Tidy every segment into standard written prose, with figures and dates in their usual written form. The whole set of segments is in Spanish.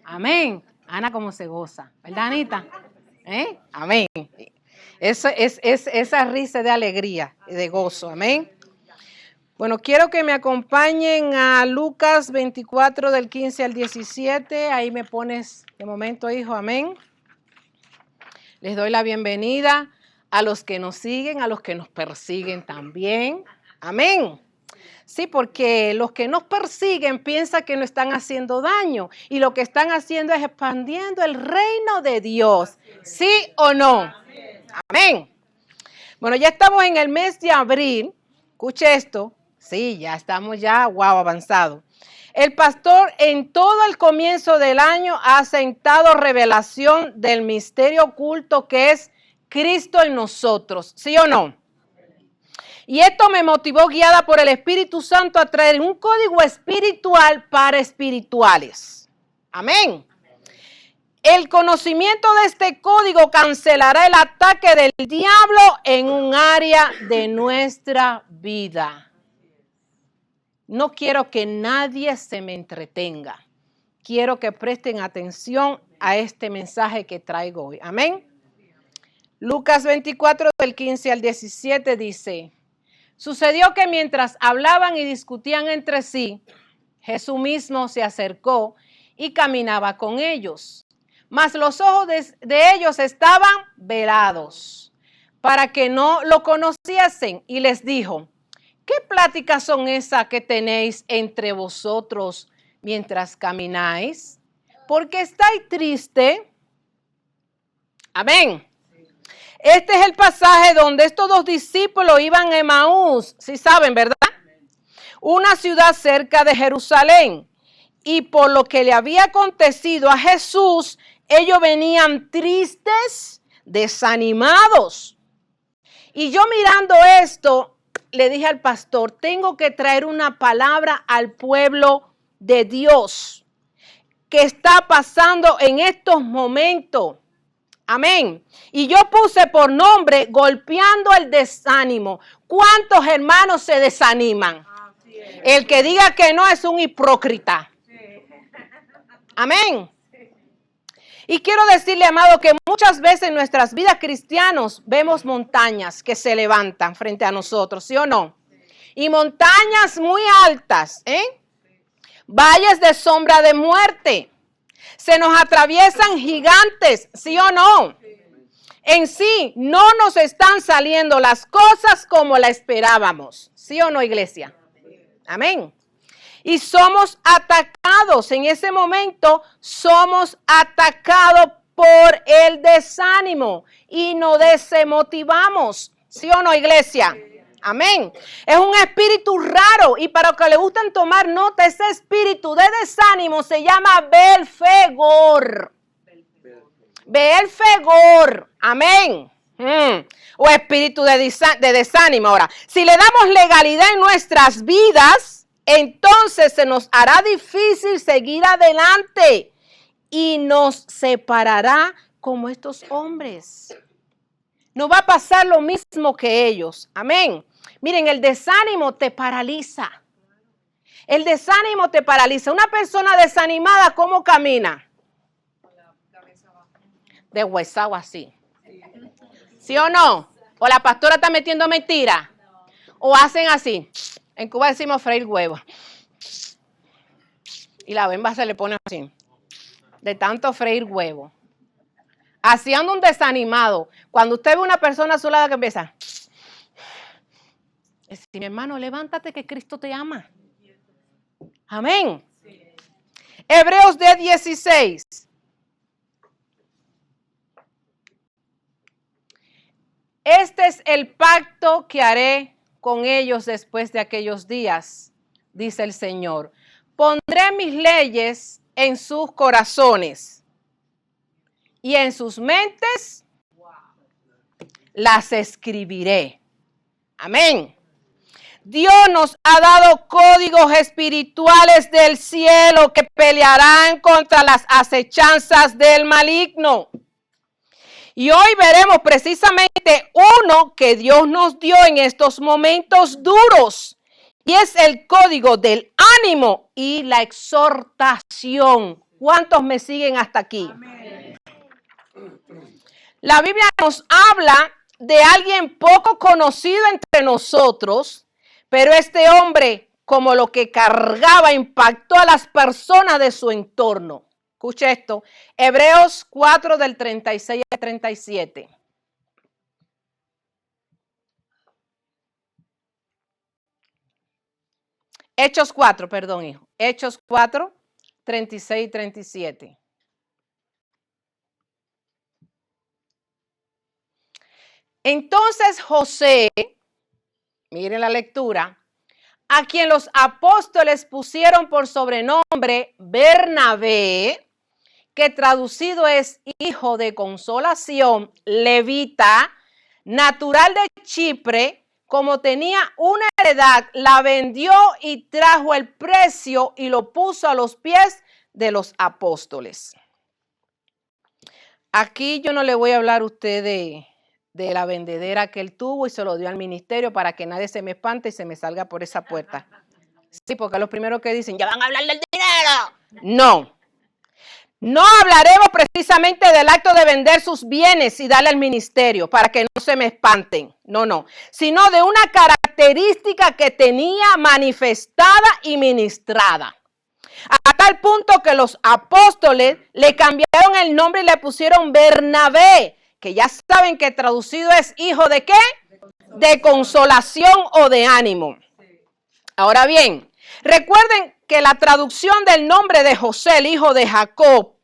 Amén. Ana como se goza, ¿verdad, Anita? Amén. Esa risa de alegría y de gozo, amén. Bueno, quiero que me acompañen a Lucas 24 del 15 al 17. Ahí me pones de momento, hijo, amén. Les doy la bienvenida a los que nos siguen, a los que nos persiguen también. Amén. Sí, porque los que nos persiguen piensan que no están haciendo daño y lo que están haciendo es expandiendo el reino de Dios. ¿Sí o no? Amén. Bueno, ya estamos en el mes de abril. Escuche esto. Sí, ya estamos avanzado. El pastor en todo el comienzo del año ha sentado revelación del misterio oculto que es Cristo en nosotros. ¿Sí o no? Y esto me motivó, guiada por el Espíritu Santo, a traer un código espiritual para espirituales. Amén. El conocimiento de este código cancelará el ataque del diablo en un área de nuestra vida. No quiero que nadie se me entretenga. Quiero que presten atención a este mensaje que traigo hoy. Amén. Lucas 24 del 15 al 17 dice: sucedió que mientras hablaban y discutían entre sí, Jesús mismo se acercó y caminaba con ellos. Mas los ojos de ellos estaban velados, para que no lo conociesen, y les dijo: ¿qué pláticas son esas que tenéis entre vosotros mientras camináis? ¿Por qué estáis tristes? Amén. Este es el pasaje donde estos dos discípulos iban a Emaús, si saben, ¿verdad? Una ciudad cerca de Jerusalén. Y por lo que le había acontecido a Jesús, ellos venían tristes, desanimados. Y yo mirando esto, le dije al pastor, tengo que traer una palabra al pueblo de Dios que está pasando en estos momentos. Amén. Y yo puse por nombre golpeando el desánimo. ¿Cuántos hermanos se desaniman? El que diga que no es un hipócrita. Amén. Y quiero decirle, amado, que muchas veces en nuestras vidas cristianos vemos montañas que se levantan frente a nosotros, ¿sí o no? Y montañas muy altas, valles de sombra de muerte. Se nos atraviesan gigantes, ¿sí o no? En sí, no nos están saliendo las cosas como la esperábamos, ¿sí o no, iglesia? Amén. Y somos atacados, en ese momento somos atacados por el desánimo y nos desmotivamos, ¿sí o no, iglesia? Amén. Es un espíritu raro y para los que le gustan tomar nota, ese espíritu de desánimo se llama Belfegor. Belfegor. Amén. O espíritu de desánimo. Ahora, si le damos legalidad en nuestras vidas, entonces se nos hará difícil seguir adelante y nos separará como estos hombres. No va a pasar lo mismo que ellos. Amén. Miren, el desánimo te paraliza. El desánimo te paraliza. Una persona desanimada, ¿cómo camina? De huesado así. ¿Sí o no? O la pastora está metiendo mentira. O hacen así. En Cuba decimos freír huevos. Y la bemba se le pone así. De tanto freír huevo. Haciendo un desanimado. Cuando usted ve una persona a su lado que empieza. Es decir, mi hermano, levántate que Cristo te ama. Amén. Hebreos 10:16. Este es el pacto que haré con ellos después de aquellos días, dice el Señor. Pondré mis leyes en sus corazones y en sus mentes las escribiré. Amén. Dios nos ha dado códigos espirituales del cielo que pelearán contra las acechanzas del maligno. Y hoy veremos precisamente uno que Dios nos dio en estos momentos duros. Y es el código del ánimo y la exhortación. ¿Cuántos me siguen hasta aquí? Amén. La Biblia nos habla de alguien poco conocido entre nosotros, pero este hombre, como lo que cargaba, impactó a las personas de su entorno. Escuche esto, Hebreos 4 del 36 al 37. Hechos 4, perdón, hijo. Hechos 4, 36 y 37. Entonces José, miren la lectura, a quien los apóstoles pusieron por sobrenombre Bernabé, que traducido es hijo de consolación, levita, natural de Chipre, como tenía una heredad, la vendió y trajo el precio y lo puso a los pies de los apóstoles. Aquí yo no le voy a hablar a usted de la vendedera que él tuvo y se lo dio al ministerio para que nadie se me espante y se me salga por esa puerta. Sí, porque los primeros que dicen, ya van a hablar del dinero. No hablaremos precisamente del acto de vender sus bienes y darle al ministerio para que no se me espanten. No, sino de una característica que tenía manifestada y ministrada. A tal punto que los apóstoles le cambiaron el nombre y le pusieron Bernabé, que ya saben que traducido es hijo de ¿qué? De consolación o de ánimo. Ahora bien, recuerden que la traducción del nombre de José, el hijo de Jacob,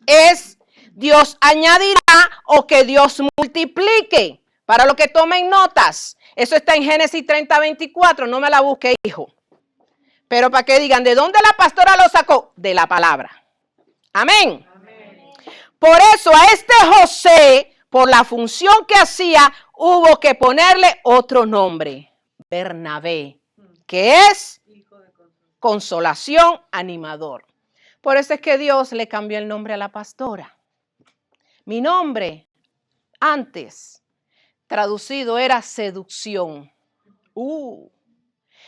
es Dios añadirá o que Dios multiplique. Para los que tomen notas, eso está en Génesis 30, 24, no me la busque, hijo. Pero para que digan, ¿de dónde la pastora lo sacó? De la palabra. Amén. Amén. Por eso a este José, por la función que hacía, hubo que ponerle otro nombre, Bernabé, que es consolación, animador. Por eso es que Dios le cambió el nombre a la pastora. Mi nombre antes traducido era seducción.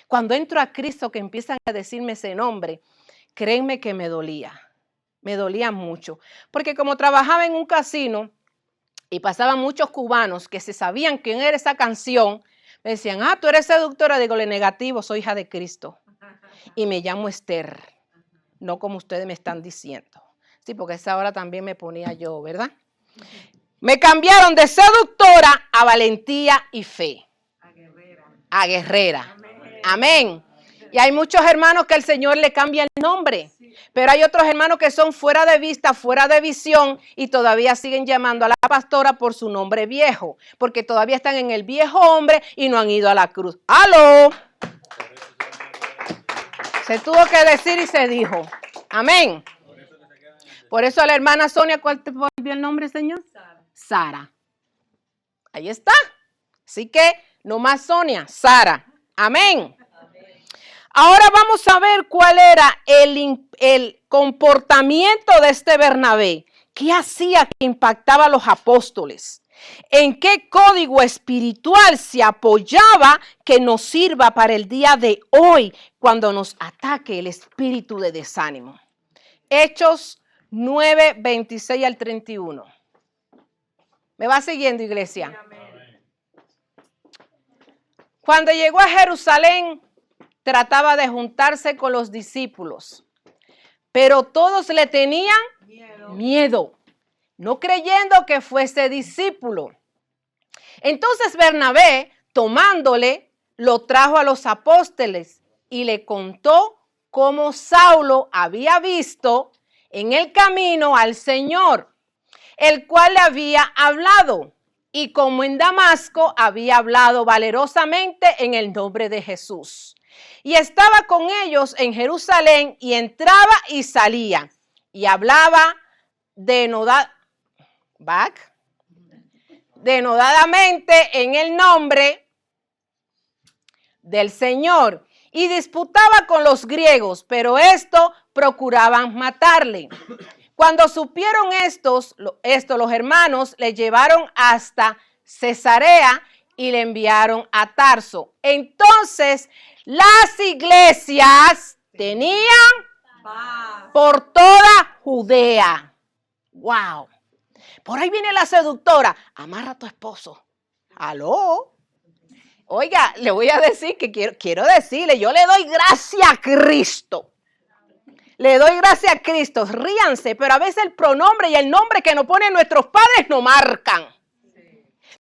Cuando entro a Cristo que empiezan a decirme ese nombre, créanme que me dolía mucho. Porque como trabajaba en un casino y pasaban muchos cubanos que se sabían quién era esa canción, me decían, tú eres seductora. Digo, le negativo, soy hija de Cristo. Y me llamo Esther, no como ustedes me están diciendo. Sí, porque a esa hora también me ponía yo, ¿verdad? Me cambiaron de seductora a valentía y fe. A guerrera. Amén. Y hay muchos hermanos que el Señor le cambia el nombre. Pero hay otros hermanos que son fuera de vista, fuera de visión y todavía siguen llamando a la pastora por su nombre viejo. Porque todavía están en el viejo hombre y no han ido a la cruz. ¡Aló! Se tuvo que decir y se dijo. Amén. Por eso a la hermana Sonia, ¿cuál te volvió el nombre, Señor? Sara. Ahí está. Así que no más Sonia, Sara. Amén. Ahora vamos a ver cuál era el comportamiento de este Bernabé. ¿Qué hacía que impactaba a los apóstoles? ¿En qué código espiritual se apoyaba que nos sirva para el día de hoy cuando nos ataque el espíritu de desánimo? Hechos 9, 26 al 31. ¿Me va siguiendo, iglesia? Cuando llegó a Jerusalén, trataba de juntarse con los discípulos, pero todos le tenían miedo, no creyendo que fuese discípulo. Entonces Bernabé, tomándole, lo trajo a los apóstoles y le contó cómo Saulo había visto en el camino al Señor, el cual le había hablado, y como en Damasco había hablado valerosamente en el nombre de Jesús. Y estaba con ellos en Jerusalén y entraba y salía y hablaba denodadamente en el nombre del Señor y disputaba con los griegos, pero esto procuraban matarle. Cuando supieron esto, los hermanos le llevaron hasta Cesarea y le enviaron a Tarso. Entonces, las iglesias tenían Por toda Judea. Wow. Por ahí viene la seductora. Amarra a tu esposo. ¿Aló? Oiga, le voy a decir que quiero decirle, yo le doy gracias a Cristo. Le doy gracias a Cristo. Ríanse, pero a veces el pronombre y el nombre que nos ponen nuestros padres no marcan.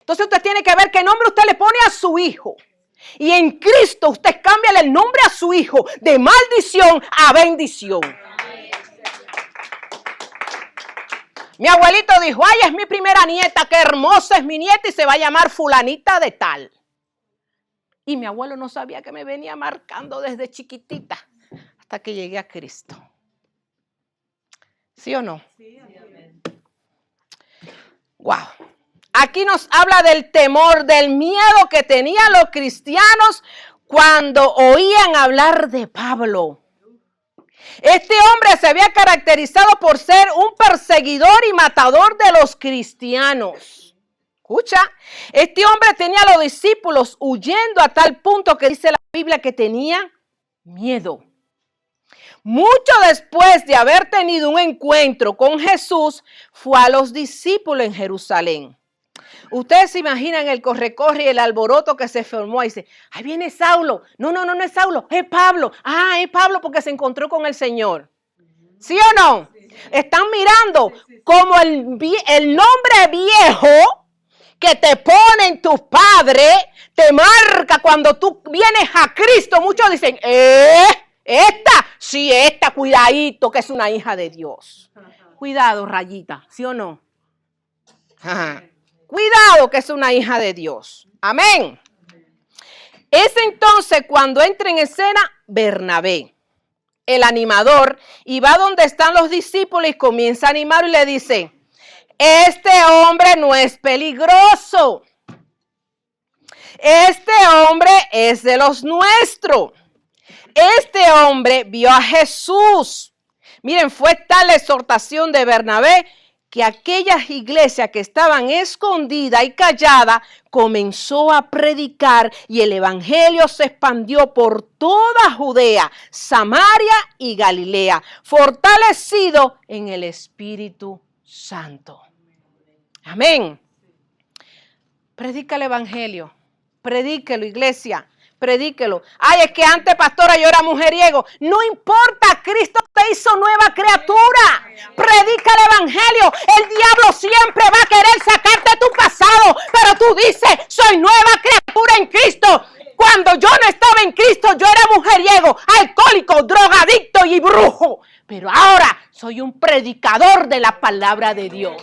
Entonces usted tiene que ver qué nombre usted le pone a su hijo. Y en Cristo usted cambia el nombre a su hijo de maldición a bendición. Mi abuelito dijo, ay, es mi primera nieta, qué hermosa es mi nieta y se va a llamar fulanita de tal. Y mi abuelo no sabía que me venía marcando desde chiquitita hasta que llegué a Cristo. ¿Sí o no? Sí, amén. Wow. Aquí nos habla del temor, del miedo que tenían los cristianos cuando oían hablar de Pablo. Este hombre se había caracterizado por ser un perseguidor y matador de los cristianos. Escucha, este hombre tenía a los discípulos huyendo a tal punto que dice la Biblia que tenía miedo. Mucho después de haber tenido un encuentro con Jesús, fue a los discípulos en Jerusalén. Ustedes se imaginan el corre-corre y el alboroto que se formó. Y dice, ahí viene Saulo. No es Saulo, es Pablo. Ah, es Pablo porque se encontró con el Señor. ¿Sí o no? Están mirando como el nombre viejo que te ponen tus padres, te marca cuando tú vienes a Cristo. Muchos dicen, esta, cuidadito, que es una hija de Dios. Cuidado, rayita, ¿sí o no? Ajá. Cuidado, que es una hija de Dios. Amén. Es entonces cuando entra en escena Bernabé, el animador, y va donde están los discípulos y comienza a animar y le dice, este hombre no es peligroso. Este hombre es de los nuestros. Este hombre vio a Jesús. Miren, fue tal la exhortación de Bernabé que aquellas iglesias que estaban escondidas y calladas comenzó a predicar y el evangelio se expandió por toda Judea, Samaria y Galilea, fortalecido en el Espíritu Santo. Amén. Predica el evangelio, predíquelo, iglesia. Predíquelo. Ay, es que antes, pastora, yo era mujeriego. No importa, Cristo te hizo nueva criatura. Predica el evangelio. El diablo siempre va a querer sacarte tu pasado, pero tú dices, soy nueva criatura en Cristo. Cuando yo no estaba en Cristo, yo era mujeriego, alcohólico, drogadicto y brujo. Pero ahora soy un predicador de la palabra de Dios.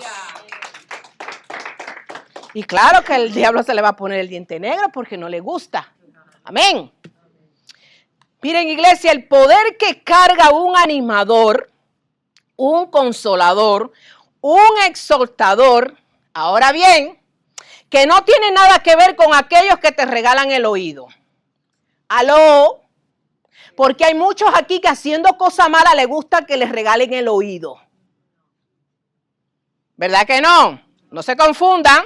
Y claro que el diablo se le va a poner el diente negro porque no le gusta. Amén. Miren, iglesia, el poder que carga un animador, un consolador, un exhortador, ahora bien, que no tiene nada que ver con aquellos que te regalan el oído. Aló, porque hay muchos aquí que haciendo cosas malas les gusta que les regalen el oído. ¿Verdad que no? No se confundan,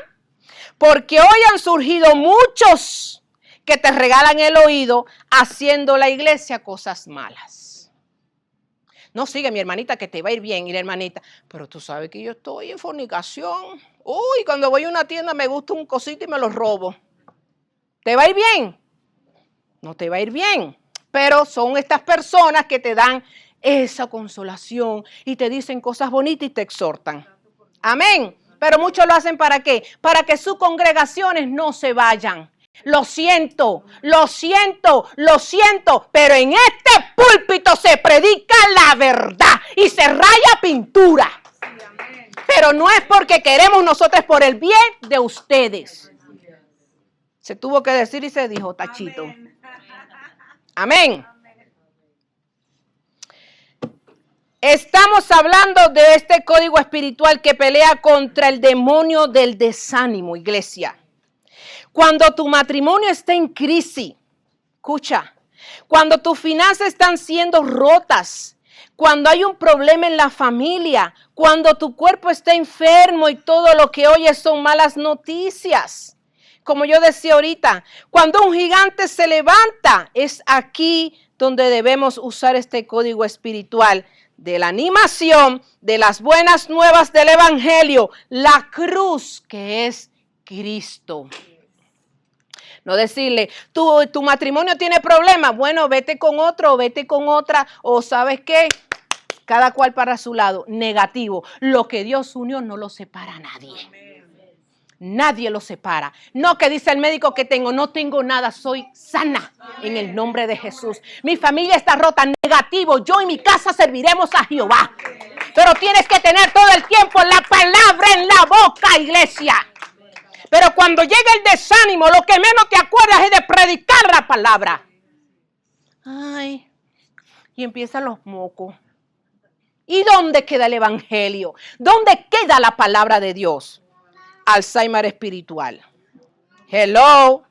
porque hoy han surgido muchos que te regalan el oído haciendo la iglesia cosas malas. No, sigue mi hermanita que te va a ir bien. Y la hermanita, pero tú sabes que yo estoy en fornicación. Uy, cuando voy a una tienda me gusta un cosito y me lo robo. ¿Te va a ir bien? No te va a ir bien. Pero son estas personas que te dan esa consolación y te dicen cosas bonitas y te exhortan. Amén. Pero muchos lo hacen ¿para qué? Para que sus congregaciones no se vayan. Lo siento, pero en este púlpito se predica la verdad y se raya pintura. Pero no es porque queremos nosotros, por el bien de ustedes. Se tuvo que decir y se dijo, tachito. Amén. Estamos hablando de este código espiritual que pelea contra el demonio del desánimo, iglesia. Cuando tu matrimonio está en crisis, escucha, cuando tus finanzas están siendo rotas, cuando hay un problema en la familia, cuando tu cuerpo está enfermo y todo lo que oyes son malas noticias. Como yo decía ahorita, cuando un gigante se levanta, es aquí donde debemos usar este código espiritual de la animación, de las buenas nuevas del Evangelio, la cruz que es Cristo. No decirle, tu matrimonio tiene problemas, bueno, vete con otro, o vete con otra, o ¿sabes qué? Cada cual para su lado. Negativo. Lo que Dios unió no lo separa a nadie. Nadie lo separa. No que dice el médico que no tengo nada, soy sana en el nombre de Jesús. Mi familia está rota, negativo. Yo y mi casa serviremos a Jehová. Pero tienes que tener todo el tiempo la palabra en la boca, iglesia. Pero cuando llega el desánimo, lo que menos te acuerdas es de predicar la palabra. Ay, y empiezan los mocos. ¿Y dónde queda el evangelio? ¿Dónde queda la palabra de Dios? Alzheimer espiritual. Hello.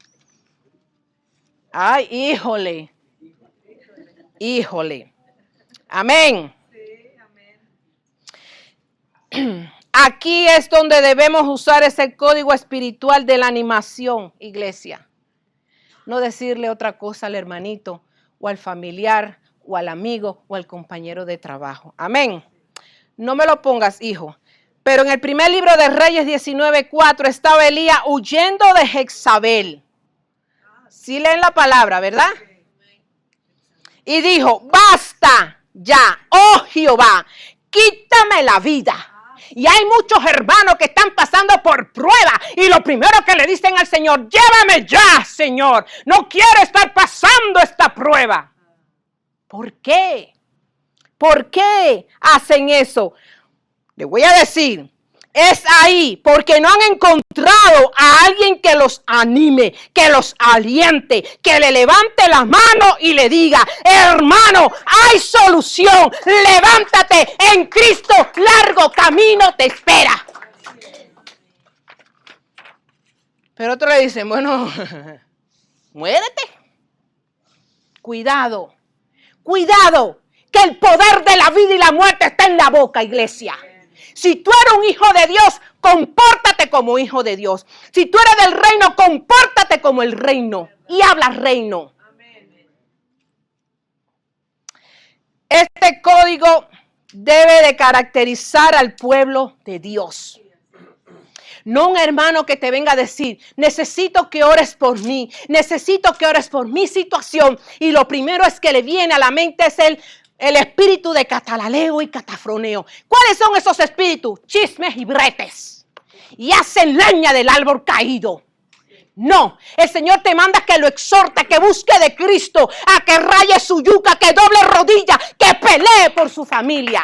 Ay, híjole. Híjole. Amén. Aquí es donde debemos usar ese código espiritual de la animación, iglesia. No decirle otra cosa al hermanito o al familiar o al amigo o al compañero de trabajo. Amén. No me lo pongas, hijo. Pero en el primer libro de Reyes 19:4 estaba Elías huyendo de Jezabel. Sí leen la palabra, ¿verdad? Y dijo, basta ya, oh Jehová, quítame la vida. Y hay muchos hermanos que están pasando por prueba. Y lo primero que le dicen al Señor, llévame ya, Señor. No quiero estar pasando esta prueba. ¿Por qué? ¿Por qué hacen eso? Le voy a decir, es ahí porque no han encontrado a alguien que los anime, que los aliente, que le levante la mano y le diga, hermano, hay solución, levántate, en Cristo largo camino te espera. Pero otros le dicen, bueno, muérete. Cuidado, cuidado, que el poder de la vida y la muerte está en la boca, iglesia. Si tú eres un hijo de Dios, compórtate como hijo de Dios. Si tú eres del reino, compórtate como el reino y habla reino. Este código debe de caracterizar al pueblo de Dios. No un hermano que te venga a decir, necesito que ores por mí, necesito que ores por mi situación. Y lo primero es que le viene a la mente es el espíritu de catalaleo y catafroneo. ¿Cuáles son esos espíritus? Chismes y bretes. Y hacen leña del árbol caído. No, el Señor te manda que lo exhorte, que busque de Cristo, a que raye su yuca, que doble rodilla, que pelee por su familia.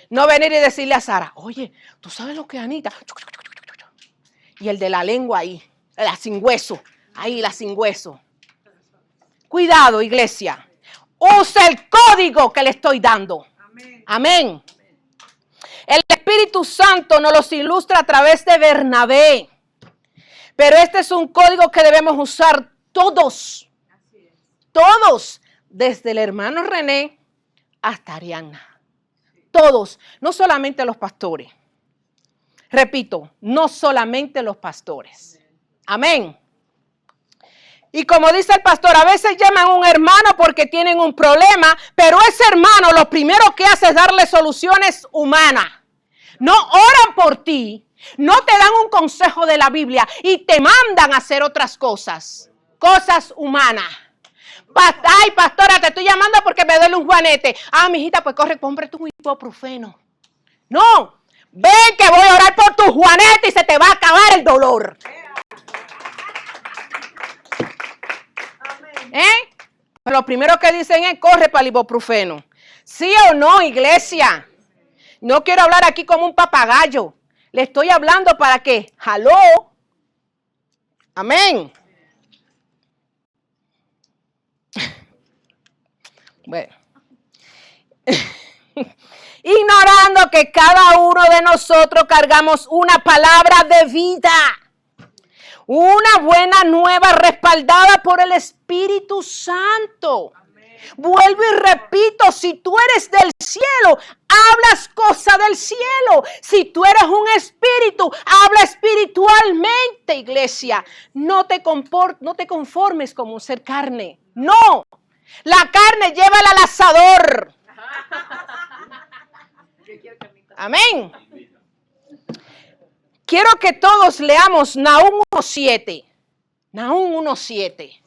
No venir y decirle a Sara, oye, ¿tú sabes lo que es Anita? Y el de la lengua ahí, la sin hueso, ahí la sin hueso. Cuidado, iglesia. Usa el código que le estoy dando. Amén. Amén. El Espíritu Santo nos los ilustra a través de Bernabé. Pero este es un código que debemos usar todos. Todos. Desde el hermano René hasta Ariana. Todos. No solamente los pastores. Repito, no solamente los pastores. Amén. Y como dice el pastor, a veces llaman a un hermano porque tienen un problema, pero ese hermano lo primero que hace es darle soluciones humanas. No oran por ti, no te dan un consejo de la Biblia y te mandan a hacer otras cosas humanas. Ay, pastora, te estoy llamando porque me duele un juanete. Ah, mijita, pues corre, cómprate un ibuprofeno. No, ven que voy a orar por tu juanete y se te va a acabar el dolor. Lo primero que dicen es corre para el ibuprofeno. ¿Sí o no, iglesia? No quiero hablar aquí como un papagayo. Le estoy hablando para que, jaló. Amén. Bueno. Ignorando que cada uno de nosotros cargamos una palabra de vida. Una buena nueva respaldada por el Espíritu Santo. Amén. Vuelvo y repito, si tú eres del cielo, hablas cosas del cielo. Si tú eres un espíritu, habla espiritualmente, iglesia. No te conformes como un ser carne. No, la carne llévala al asador. Amén. Quiero que todos leamos Nahum 1:7. Nahum 1:7.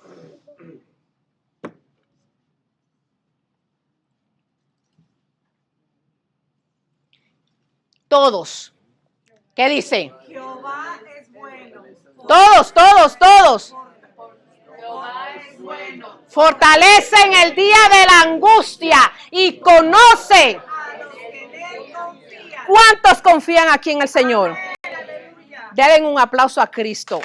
Todos. ¿Qué dice? Jehová es bueno. Todos. Jehová es bueno. Fortalece en el día de la angustia y conoce. A los que en él confían. ¿Cuántos confían aquí en el Señor? Aleluya. Denle un aplauso a Cristo.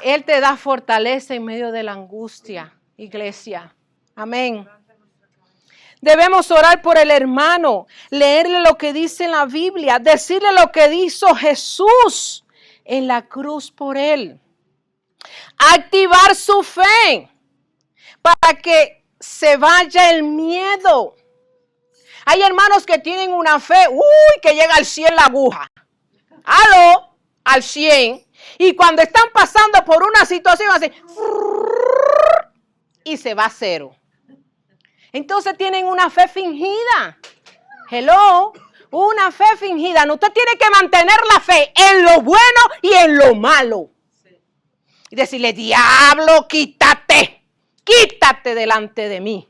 Él te da fortaleza en medio de la angustia, iglesia. Amén. Debemos orar por el hermano, leerle lo que dice en la Biblia, decirle lo que hizo Jesús en la cruz por él. Activar su fe para que se vaya el miedo. Hay hermanos que tienen una fe, que llega al 100 la aguja. Al 100. Y cuando están pasando por una situación así, y se va a 0. Entonces tienen una fe fingida. Hello, una fe fingida. No, usted tiene que mantener la fe en lo bueno y en lo malo. Y decirle, diablo, quítate delante de mí.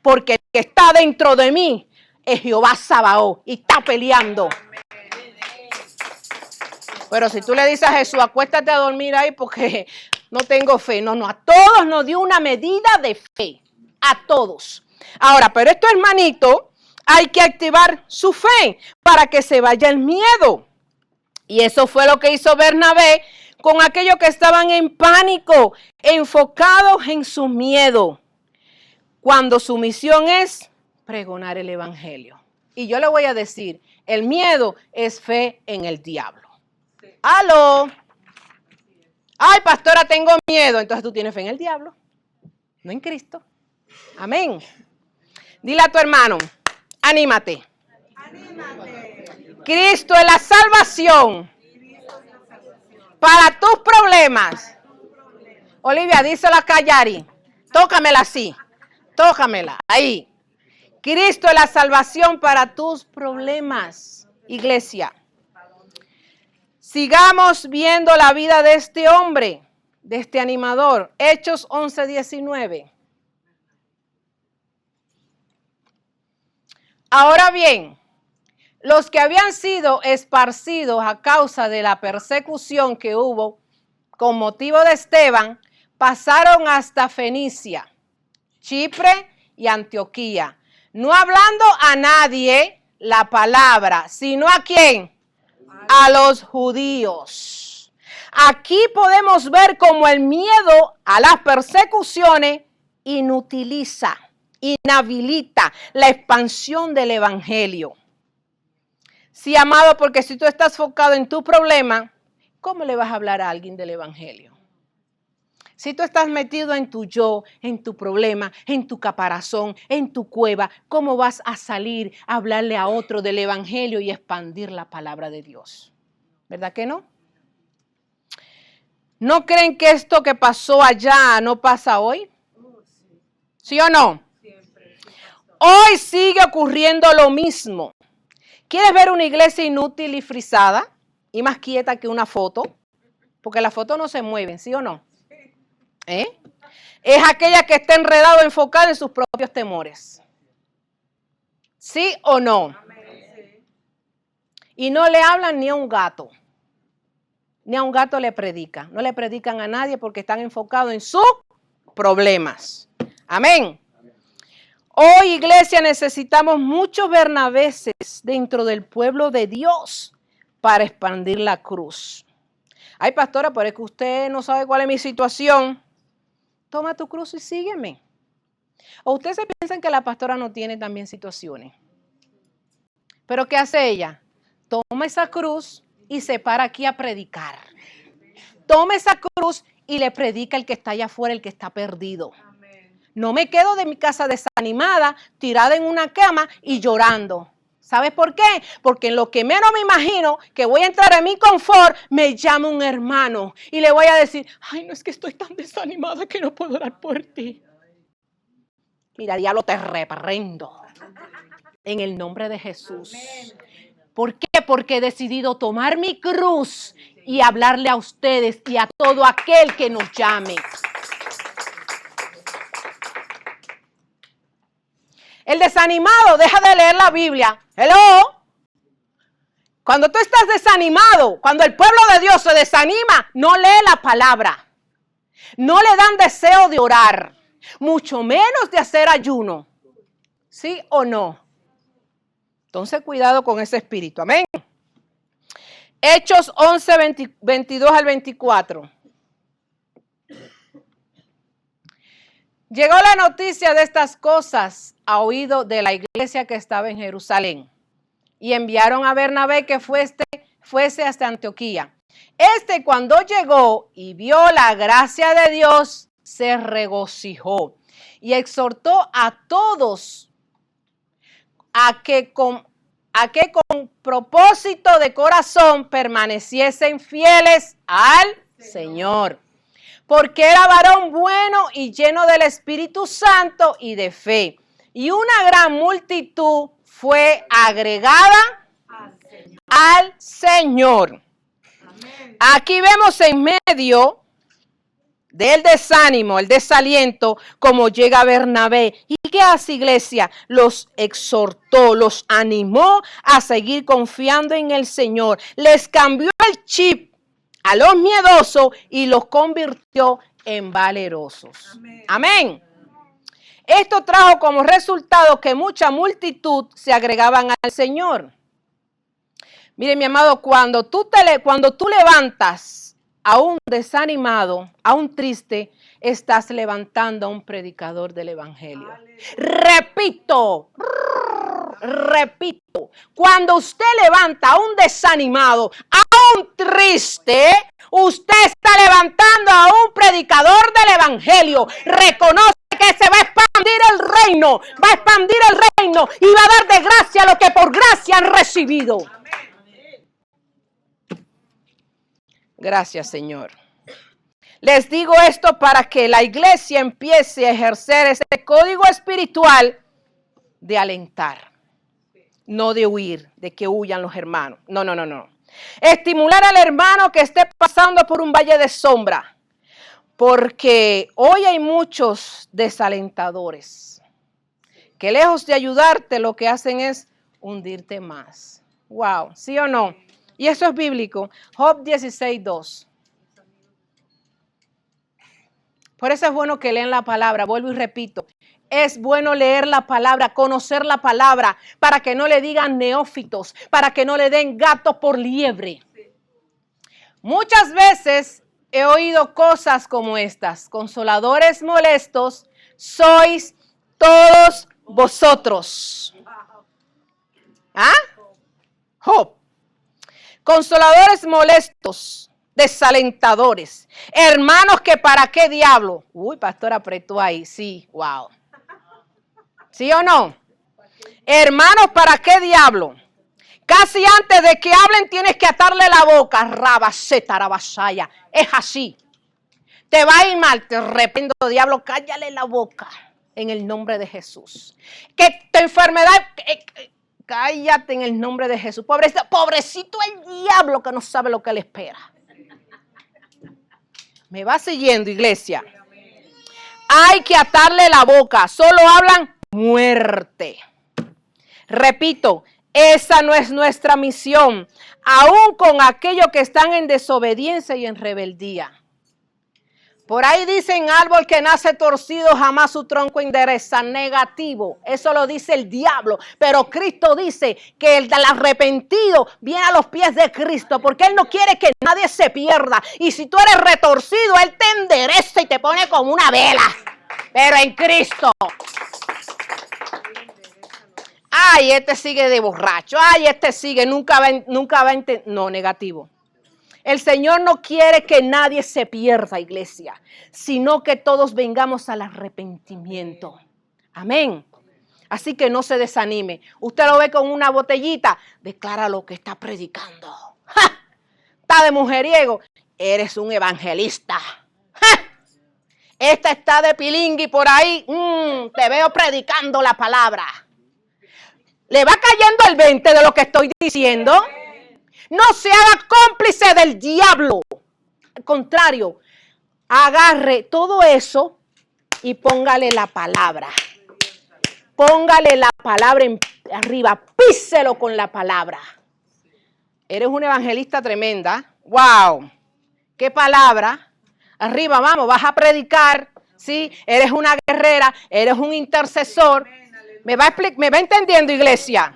Porque el que está dentro de mí es Jehová Sabaoth y está peleando. Pero si tú le dices a Jesús, acuéstate a dormir ahí porque no tengo fe. No, a todos nos dio una medida de fe. A todos. Ahora, pero estos hermanitos, hay que activar su fe para que se vaya el miedo. Y eso fue lo que hizo Bernabé con aquellos que estaban en pánico, enfocados en su miedo. Cuando su misión es pregonar el evangelio. Y yo le voy a decir, el miedo es fe en el diablo. ¡Aló! Ay, pastora, tengo miedo. Entonces tú tienes fe en el diablo, no en Cristo. Amén. Dile a tu hermano, anímate. Cristo es la salvación para tus problemas. Olivia, díselo a Cayari. Tócamela así. Tócamela ahí. Cristo es la salvación para tus problemas, iglesia. Sigamos viendo la vida de este hombre, de este animador. Hechos 11:19. Ahora bien, los que habían sido esparcidos a causa de la persecución que hubo con motivo de Esteban, pasaron hasta Fenicia, Chipre y Antioquía, no hablando a nadie la palabra, sino ¿a quién? A los judíos. Aquí podemos ver cómo el miedo a las persecuciones inhabilita la expansión del evangelio. Sí, amado, porque si tú estás enfocado en tu problema, ¿cómo le vas a hablar a alguien del evangelio? Si tú estás metido en tu yo, en tu problema, en tu caparazón, en tu cueva, ¿cómo vas a salir a hablarle a otro del evangelio y expandir la palabra de Dios? ¿Verdad que no? ¿No creen que esto que pasó allá no pasa hoy? ¿Sí o no? Hoy sigue ocurriendo lo mismo. ¿Quieres ver una iglesia inútil y frisada y más quieta que una foto? Porque las fotos no se mueven, ¿sí o no? Es aquella que está enredada o enfocada en sus propios temores. ¿Sí o no? Y no le hablan ni a un gato. Ni a un gato le predica. No le predican a nadie porque están enfocados en sus problemas. Amén. Hoy, iglesia, necesitamos muchos Bernabéses dentro del pueblo de Dios para expandir la cruz. Ay, pastora, pero es que usted no sabe cuál es mi situación. Toma tu cruz y sígueme. ¿O ustedes se piensan que la pastora no tiene también situaciones? ¿Pero qué hace ella? Toma esa cruz y se para aquí a predicar. Toma esa cruz y le predica el que está allá afuera, el que está perdido. No me quedo de mi casa desanimada, tirada en una cama y llorando. ¿Sabes por qué? Porque en lo que menos me imagino que voy a entrar en mi confort, me llama un hermano y le voy a decir, ay, no es que estoy tan desanimada que no puedo orar por ti. Mira, diablo, te reprendo en el nombre de Jesús. ¿Por qué? Porque he decidido tomar mi cruz y hablarle a ustedes y a todo aquel que nos llame. El desanimado deja de leer la Biblia. Hello. Cuando tú estás desanimado, cuando el pueblo de Dios se desanima, no lee la palabra. No le dan deseo de orar, mucho menos de hacer ayuno. ¿Sí o no? Entonces, cuidado con ese espíritu. Amén. Hechos 11, 22 al 24. Llegó la noticia de estas cosas a oído de la iglesia que estaba en Jerusalén. Y enviaron a Bernabé que fuese hasta Antioquía. Cuando llegó y vio la gracia de Dios, se regocijó y exhortó a todos a que con propósito de corazón permaneciesen fieles al Señor. Porque era varón bueno y lleno del Espíritu Santo y de fe. Y una gran multitud fue agregada al Señor. Aquí vemos en medio del desánimo, el desaliento, como llega Bernabé. ¿Y qué hace, iglesia? Los exhortó, los animó a seguir confiando en el Señor. Les cambió el chip a los miedosos y los convirtió en valerosos. Amén. Esto trajo como resultado que mucha multitud se agregaban al Señor. Mire, mi amado, cuando tú levantas a un desanimado, a un triste, estás levantando a un predicador del evangelio. Repito, cuando usted levanta a un desanimado, a un triste, usted está levantando a un predicador del evangelio. Reconoce que se va a expandir el reino, y va a dar de gracia lo que por gracia han recibido. Gracias, Señor. Les digo esto para que la iglesia empiece a ejercer ese código espiritual de alentar, no de huir, de que huyan los hermanos. No. Estimular al hermano que esté pasando por un valle de sombra, porque hoy hay muchos desalentadores que lejos de ayudarte lo que hacen es hundirte más. Wow, ¿sí o no? Y eso es bíblico. Job 16:2. Por eso es bueno que lean la palabra. Vuelvo y repito. Es bueno leer la palabra, conocer la palabra, para que no le digan neófitos, para que no le den gato por liebre. Muchas veces he oído cosas como estas. Consoladores molestos, sois todos vosotros. ¿Ah? Job. Consoladores molestos, desalentadores, hermanos que para qué diablo. Uy, pastor, apretó ahí, sí, wow. ¿Sí o no? Hermanos, ¿para qué diablo? Casi antes de que hablen tienes que atarle la boca. Rabaseta, rabasaya. Es así. Te va a ir mal, te reprendo, diablo, cállale la boca en el nombre de Jesús. Que tu enfermedad... Cállate en el nombre de Jesús. Pobrecito el diablo que no sabe lo que le espera. Me va siguiendo, iglesia. Hay que atarle la boca. Solo hablan muerte. Repito, esa no es nuestra misión. Aún con aquellos que están en desobediencia y en rebeldía. Por ahí dicen, árbol que nace torcido, jamás su tronco endereza. Negativo. Eso lo dice el diablo. Pero Cristo dice que el del arrepentido viene a los pies de Cristo. Porque Él no quiere que nadie se pierda. Y si tú eres retorcido, Él te endereza y te pone como una vela. Pero en Cristo. Ay, este sigue de borracho. Ay, este sigue, nunca va a entender. No, negativo. El Señor no quiere que nadie se pierda, iglesia, sino que todos vengamos al arrepentimiento. Amén. Así que no se desanime. Usted lo ve con una botellita, declara lo que está predicando. ¡Ja! Está de mujeriego, eres un evangelista. ¡Ja! Esta está de pilingui por ahí, te veo predicando la palabra. ¿Le va cayendo el 20 de lo que estoy diciendo? No se haga cómplice del diablo. Al contrario, agarre todo eso y póngale la palabra. Póngale la palabra arriba, píselo con la palabra. Eres una evangelista tremenda. ¡Wow! ¡Qué palabra! Arriba, vamos, vas a predicar, ¿sí? Eres una guerrera, eres un intercesor. ¿Me va entendiendo, iglesia?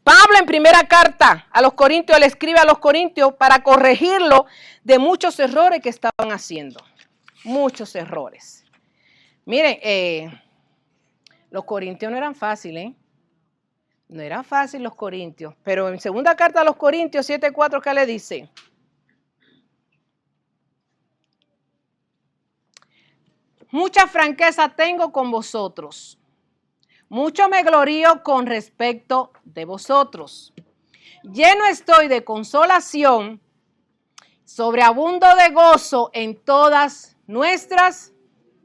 Pablo en primera carta a los Corintios, le escribe a los Corintios para corregirlo de muchos errores que estaban haciendo. Muchos errores. Miren, los corintios no eran fáciles, ¿eh? No eran fáciles los corintios. Pero en segunda carta a los Corintios 7:4, ¿qué le dice? Mucha franqueza tengo con vosotros. Mucho me glorío con respecto de vosotros. Lleno estoy de consolación, sobreabundo de gozo en todas nuestras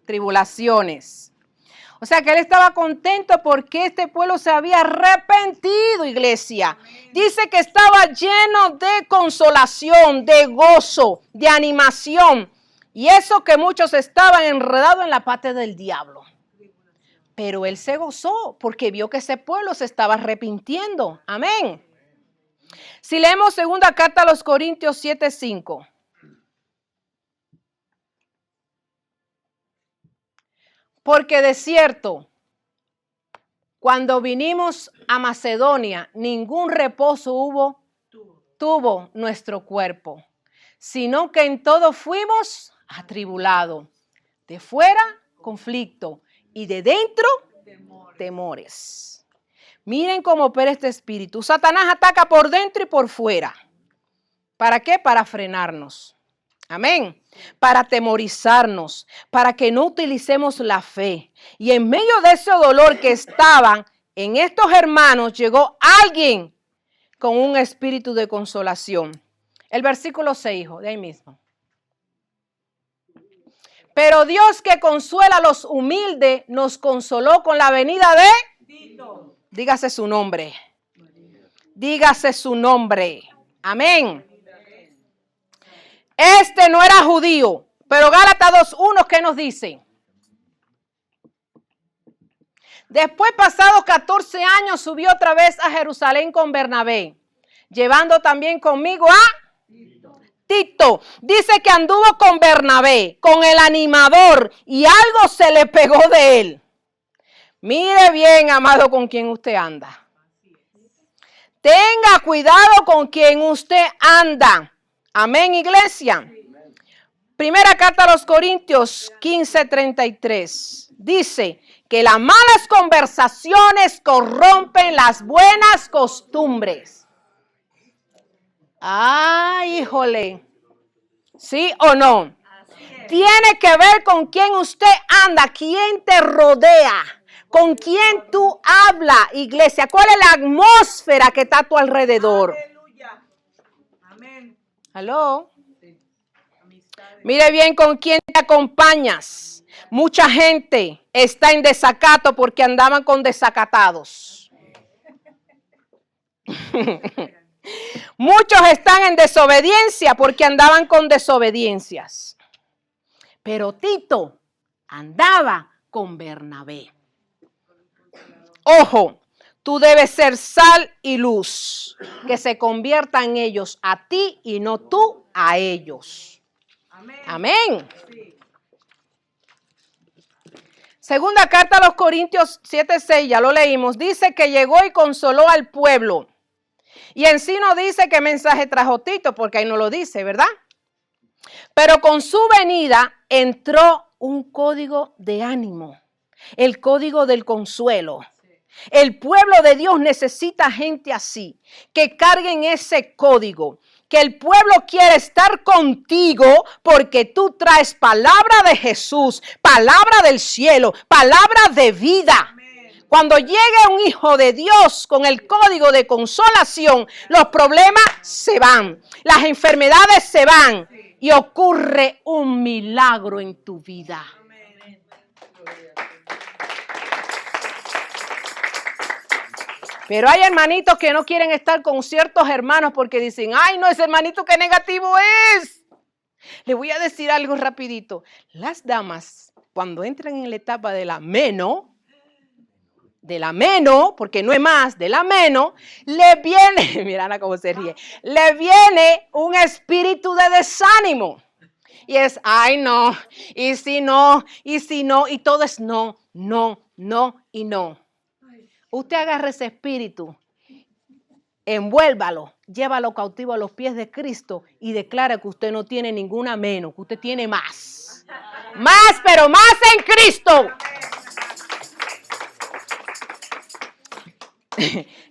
tribulaciones. O sea que él estaba contento porque este pueblo se había arrepentido, iglesia. Dice que estaba lleno de consolación, de gozo, de animación. Y eso que muchos estaban enredados en la pata del diablo. Pero él se gozó porque vio que ese pueblo se estaba arrepintiendo. Amén. Si leemos segunda carta a los Corintios 7:5. Porque de cierto, cuando vinimos a Macedonia, ningún reposo tuvo nuestro cuerpo, sino que en todo fuimos atribulados. De fuera, conflicto, y de dentro, temores. Miren cómo opera este espíritu. Satanás ataca por dentro y por fuera. ¿Para qué? Para frenarnos. Amén. Para atemorizarnos, para que no utilicemos la fe. Y en medio de ese dolor que estaban en estos hermanos, llegó alguien con un espíritu de consolación. El versículo 6, hijo, de ahí mismo. Pero Dios que consuela a los humildes, nos consoló con la venida de Tito. Dígase su nombre. Dígase su nombre. Amén. Este no era judío, pero Gálatas 2:1, ¿qué nos dice? Después, pasados 14 años, subió otra vez a Jerusalén con Bernabé, llevando también conmigo a Tito. Dice que anduvo con Bernabé, con el animador, y algo se le pegó de él. Mire bien, amado, con quien usted anda. Tenga cuidado con quien usted anda. Amén, iglesia. Primera carta a los Corintios 15:33. Dice que las malas conversaciones corrompen las buenas costumbres. Ay, híjole. ¿Sí o no? Tiene que ver con quién usted anda, quién te rodea, con quién tú hablas, iglesia. ¿Cuál es la atmósfera que está a tu alrededor? Aleluya. Amén. ¿Aló? Mire bien con quién te acompañas. Mucha gente está en desacato porque andaban con desacatados. Muchos están en desobediencia porque andaban con desobediencias. Pero Tito andaba con Bernabé. Ojo, tú debes ser sal y luz, que se conviertan ellos a ti y no tú a ellos. Amén. Amén. Sí. Segunda carta a los Corintios 7:6, ya lo leímos, dice que llegó y consoló al pueblo. Y en sí no dice qué mensaje trajo Tito, porque ahí no lo dice, ¿verdad? Pero con su venida entró un código de ánimo, el código del consuelo. El pueblo de Dios necesita gente así, que carguen ese código, que el pueblo quiere estar contigo porque tú traes palabra de Jesús, palabra del cielo, palabra de vida. Cuando llegue un hijo de Dios con el código de consolación, los problemas se van, las enfermedades se van y ocurre un milagro en tu vida. Pero hay hermanitos que no quieren estar con ciertos hermanos porque dicen, ay, no, ese hermanito qué negativo es. Le voy a decir algo rapidito. Las damas, cuando entran en la etapa de la meno, porque no es más, de la meno, le viene, mira Ana cómo se ríe, le viene un espíritu de desánimo. Y es, ay, no, y si no, y todo es no y no. Usted agarra ese espíritu, envuélvalo, llévalo cautivo a los pies de Cristo y declara que usted no tiene ninguna menos, que usted tiene más. Más, pero más en Cristo.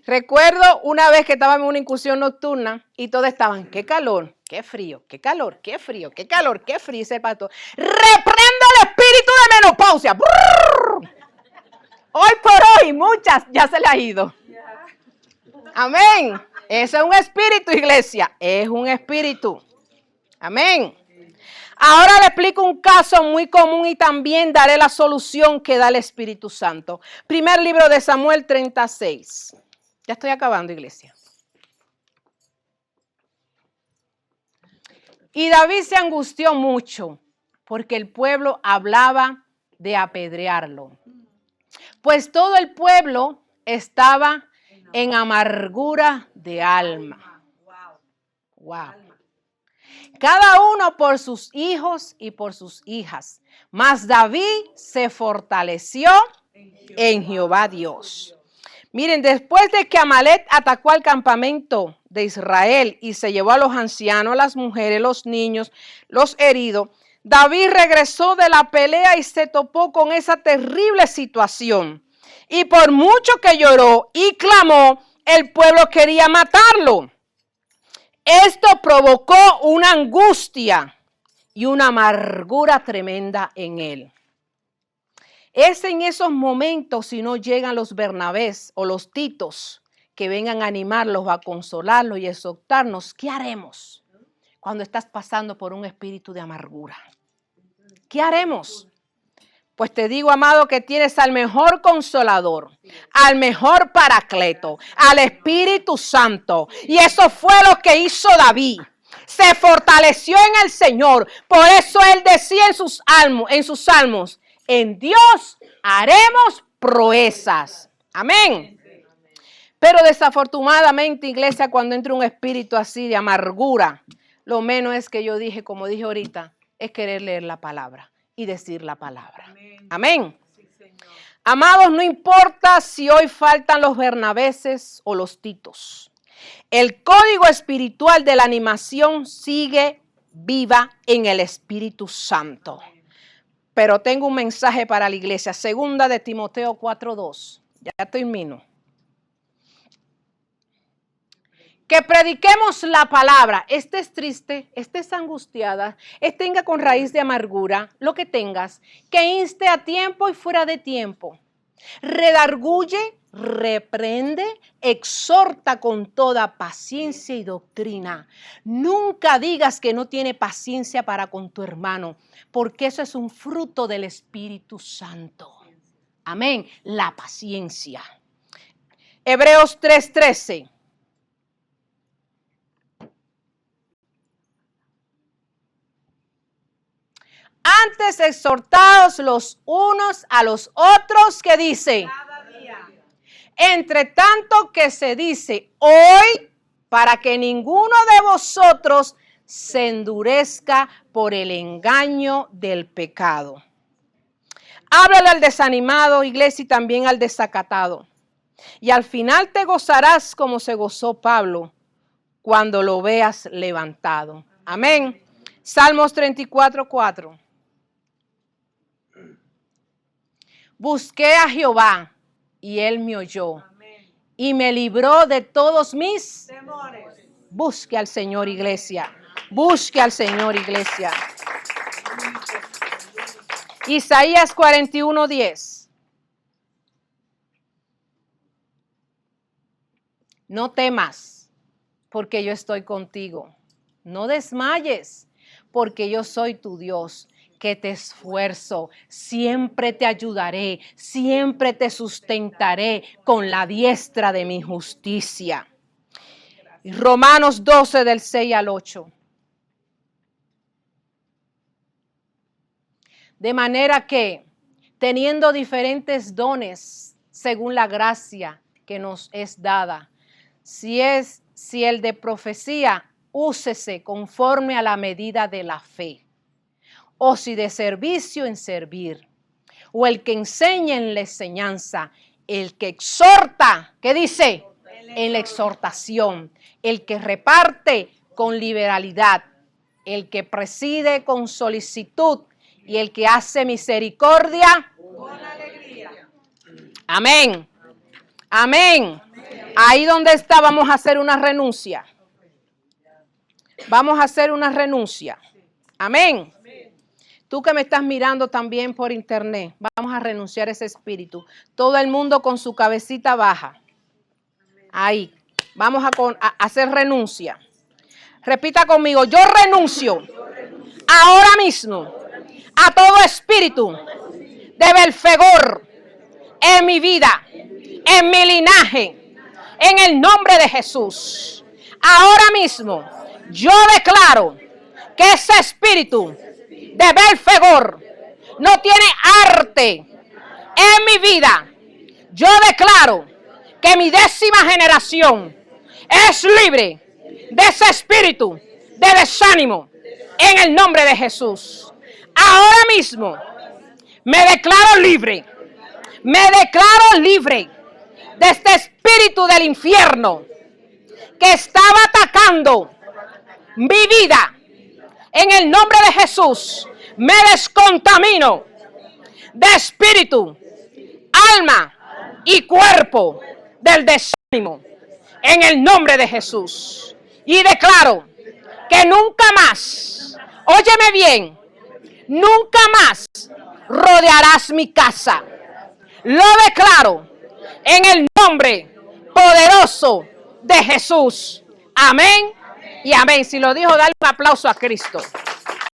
Recuerdo una vez que estábamos en una incursión nocturna y todos estaban, qué calor, qué frío, qué calor, qué frío, qué calor, qué frío. Ese pastor, reprendo el espíritu de menopausia. ¡Brrr! Hoy por hoy, muchas ya se le ha ido. Amén. Ese es un espíritu, iglesia. Es un espíritu. Amén. Ahora le explico un caso muy común y también daré la solución que da el Espíritu Santo. Primer libro de Samuel 36. Ya estoy acabando, iglesia. Y David se angustió mucho porque el pueblo hablaba de apedrearlo. Pues todo el pueblo estaba en amargura de alma. Wow. Cada uno por sus hijos y por sus hijas. Mas David se fortaleció en Jehová Dios. Miren, después de que Amalek atacó al campamento de Israel y se llevó a los ancianos, a las mujeres, los niños, los heridos, David regresó de la pelea y se topó con esa terrible situación. Y por mucho que lloró y clamó, el pueblo quería matarlo. Esto provocó una angustia y una amargura tremenda en él. Es en esos momentos, si no llegan los Bernabés o los Titos, que vengan a animarlos, a consolarlos y a exhortarnos, ¿qué haremos cuando estás pasando por un espíritu de amargura? ¿Qué haremos? Pues te digo, amado, que tienes al mejor consolador, al mejor paracleto, al Espíritu Santo. Y eso fue lo que hizo David. Se fortaleció en el Señor. Por eso él decía en sus salmos, en Dios haremos proezas. Amén. Pero desafortunadamente, iglesia, cuando entra un espíritu así de amargura, lo menos es que yo dije, como dije ahorita, es querer leer la palabra y decir la palabra. Amén. Amén. Sí, amados, no importa si hoy faltan los Bernabéses o los Titos. El código espiritual de la animación sigue viva en el Espíritu Santo. Pero tengo un mensaje para la iglesia. Segunda de Timoteo 4:2. Ya termino. Que prediquemos la palabra. Estés triste, estés angustiada, tenga con raíz de amargura, lo que tengas, que inste a tiempo y fuera de tiempo. Redarguye, reprende, exhorta con toda paciencia y doctrina. Nunca digas que no tiene paciencia para con tu hermano, porque eso es un fruto del Espíritu Santo. Amén. La paciencia. Hebreos 3:13. Antes exhortaos los unos a los otros, que dice, entre tanto que se dice hoy, para que ninguno de vosotros se endurezca por el engaño del pecado. Háblale al desanimado, iglesia, y también al desacatado. Y al final te gozarás como se gozó Pablo cuando lo veas levantado. Amén. Salmos 34:4. Busqué a Jehová y él me oyó. Amén. Y me libró de todos mis temores. Busque al Señor, iglesia. Busque al Señor, iglesia. Isaías 41:10. No temas, porque yo estoy contigo. No desmayes, porque yo soy tu Dios, que te esfuerzo. Siempre te ayudaré, siempre te sustentaré con la diestra de mi justicia. Romanos 12, del 6 al 8. De manera que, teniendo diferentes dones según la gracia que nos es dada, si el de profecía, úsese conforme a la medida de la fe, o si de servicio, en servir, o el que enseña, en la enseñanza, el que exhorta, ¿qué dice? En la exhortación, el que reparte con liberalidad, el que preside con solicitud, y el que hace misericordia Con alegría. Amén. Amén. Ahí donde está, vamos a hacer una renuncia. Vamos a hacer una renuncia. Amén. Tú que me estás mirando también por internet, vamos a renunciar a ese espíritu. Todo el mundo con su cabecita baja. Ahí. Vamos a hacer renuncia. Repita conmigo, yo renuncio ahora mismo a todo espíritu de Belfegor en mi vida, en mi linaje, en el nombre de Jesús. Ahora mismo yo declaro que ese espíritu de Belfegor no tiene arte en mi vida. Yo declaro que mi 10ª generación es libre de ese espíritu de desánimo en el nombre de Jesús. Ahora mismo me declaro libre. Me declaro libre de este espíritu del infierno que estaba atacando mi vida. En el nombre de Jesús me descontamino de espíritu, alma y cuerpo del desánimo. En el nombre de Jesús. Y declaro que nunca más, óyeme bien, nunca más rodearás mi casa. Lo declaro en el nombre poderoso de Jesús. Amén y amén. Si lo dijo, dale un aplauso a Cristo.